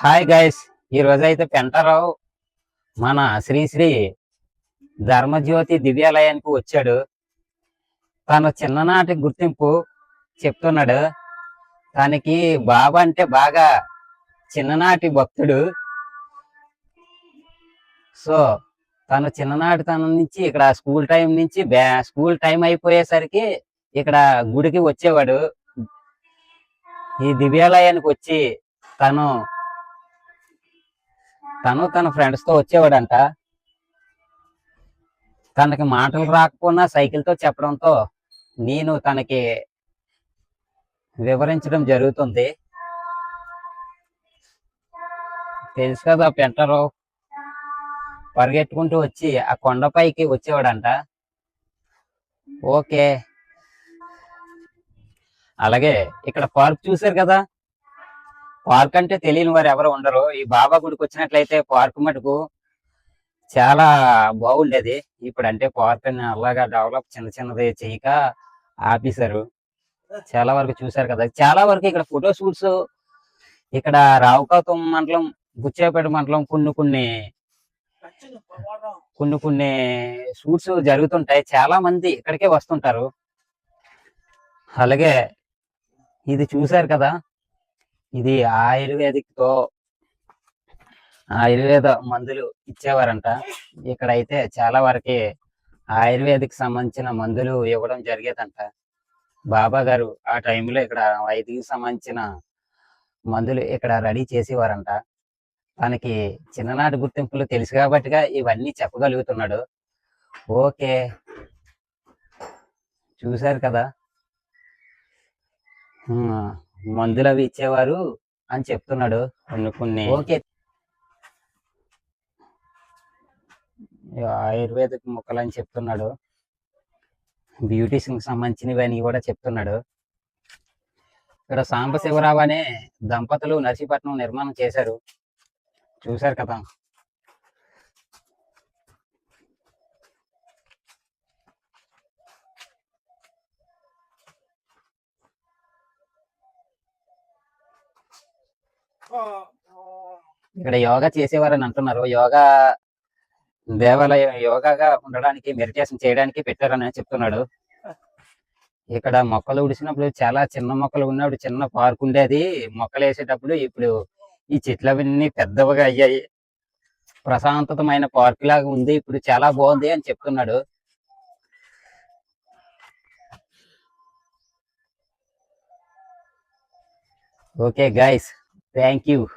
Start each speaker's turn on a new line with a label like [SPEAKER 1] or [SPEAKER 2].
[SPEAKER 1] Hi guys. ఈ రోజు అయితే పెంటారావు మన శ్రీ శ్రీ ధర్మజ్యోతి దివ్యాలయానికి వచ్చాడు. తన చిన్ననాటి గుర్తింపు చెప్తున్నాడు. తనకి బాబా అంటే బాగా చిన్ననాటి భక్తుడు. సో తను చిన్ననాటి తనం నుంచి ఇక్కడ స్కూల్ టైం అయిపోయేసరికి ఇక్కడ గుడికి వచ్చేవాడు. ఈ దివ్యాలయానికి వచ్చి తను తను తన ఫ్రెండ్స్ తో వచ్చేవాడంట. తనకి మాటలు రాకపోయినా సైకిల్ తో చెప్పడంతో నేను తనకి వివరించడం జరుగుతుంది. తెలుసు కదా, పెంటరావు పరిగెట్టుకుంటూ వచ్చి ఆ కొండపైకి వచ్చేవాడంట. ఓకే, అలాగే ఇక్కడ పార్క్ చూసారు కదా. పార్క్ అంటే తెలియని వారు ఎవరు ఉండరు. ఈ బాబా గుడికి వచ్చినట్లయితే పార్క్ మటుకు చాలా బాగుండేది. ఇప్పుడు అంటే పార్క్ అని అలాగా డెవలప్ చిన్న చిన్నది చేయక ఆపేశారు. చాలా వరకు చూసారు కదా. చాలా వరకు ఇక్కడ ఫోటో షూట్స్ ఇక్కడ రావుకాతం మండలం, బుచ్చేపేట మండలం కొన్ని షూట్స్ జరుగుతుంటాయి. చాలా మంది ఇక్కడికే వస్తుంటారు. అలాగే ఇది చూసారు కదా, ఇది ఆయుర్వేద మందులు ఇచ్చేవారంట. ఇక్కడైతే చాలా వరకు ఆయుర్వేదిక్ సంబంధించిన మందులు ఇవ్వడం జరిగేదంట. బాబా గారు ఆ టైంలో ఇక్కడ వైద్యకి సంబంధించిన మందులు ఇక్కడ రెడీ చేసేవారంట. తనకి చిన్ననాటి గుర్తింపులు తెలుసు కాబట్టిగా ఇవన్నీ చెప్పగలుగుతున్నాడు. ఓకే, చూశారు కదా. మందులు అవి ఇచ్చేవారు అని చెప్తున్నాడు. కొన్ని ఓకే, ఆయుర్వేదిక్ మొక్కలు అని చెప్తున్నాడు. బ్యూటీషియన్ సంబంధించినవి అని కూడా చెప్తున్నాడు. ఇక్కడ సాంబశివరావు అనే దంపతులు నర్సీపట్నం నిర్మాణం చేశారు. చూశారు కదా. ఇక్కడ యోగా చేసేవారని అంటున్నారు. దేవాలయం యోగాగా ఉండడానికి, మెడిటేషన్ చేయడానికి పెట్టారని చెప్తున్నాడు. ఇక్కడ మొక్కలు ఉడిసినప్పుడు చాలా చిన్న మొక్కలు ఉన్నప్పుడు చిన్న పార్క్ ఉండేది. మొక్కలు వేసేటప్పుడు ఇప్పుడు ఈ చెట్లు అవన్నీ పెద్దవిగా అయ్యాయి. ప్రశాంతమైన పార్క్ లాగా ఉంది. ఇప్పుడు చాలా బాగుంది అని చెప్తున్నాడు. Okay guys, thank you.